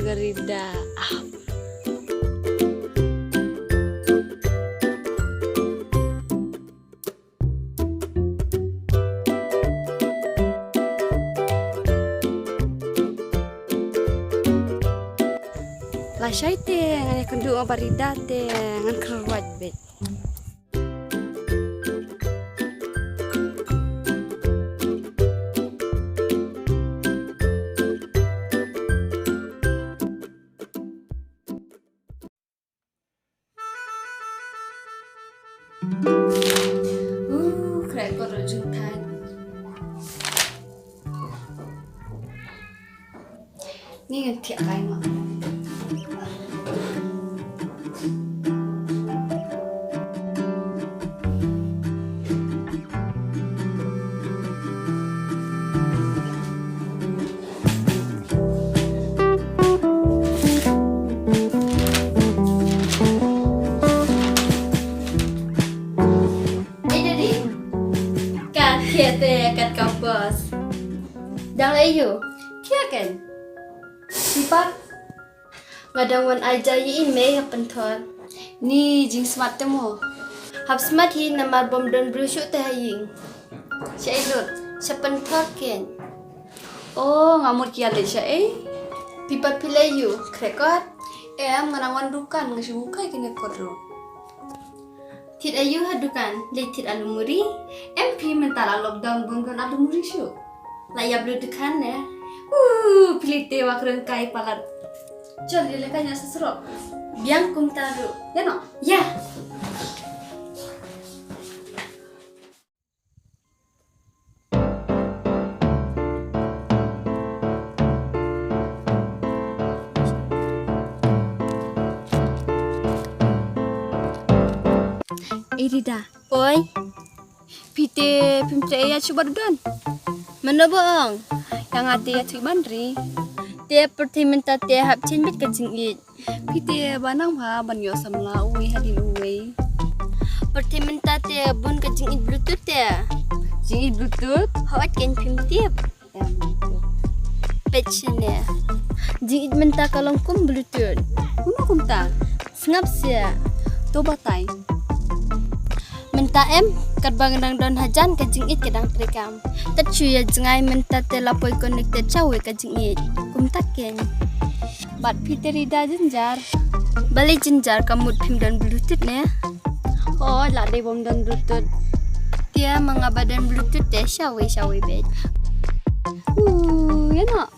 margarida. Lah syai teh, ngan kundu margarida teh, ngan keruat bet. Kaya ko rujungan. Ni yang tiap kali mak. Kita kat kampus. Dang layu, kia kan? Sifat. Ngadang wan aja yi email pentor. Ni jing smart temu. Hab smart hi namar bom don brushu teh ying. Syai lut, sepentor ken. Oh, ngamut kia le syai. Pipat pilayu, krekot. Nganang wan dukan ngasukai kene kodro. Tit ayu hadukan, letit alumuri, MP mentala lockdown bungkon alumuri syuk. Laya blue dukan ya. Pilih tewa kerengkai palat. Jol dia lekanya seserok. Biang kum taruh. Ya no? Ya. Rida. Oi, Pite pimple ya coba dan. mana bang? Yang ada ya cuy mandri. Dia pertimenta dia hab cenbit ke Jingieid. Pite banang ha banyo samla uwi hadin uwi. Pertimenta dia bun ke Jingieid Bluetooth dia. Jingieid Bluetooth. Hawat kan pim tiap. Patchen dia. Jingieid menta kalong kum Bluetooth. Kuno kumta. Sengap sia. To batai. Menta kat bangang don hajan ke Jingieid kedang terekam. Tercuya jengai menta telapoi connected cawe ke Jingieid. Kum taken. Bat pite Rida jenjar. Balik jenjar kamut pim dan Bluetooth ne. Oh, lah deh bom dan Bluetooth. Dia mengabadan Bluetooth deh cawe bed. Ya nak.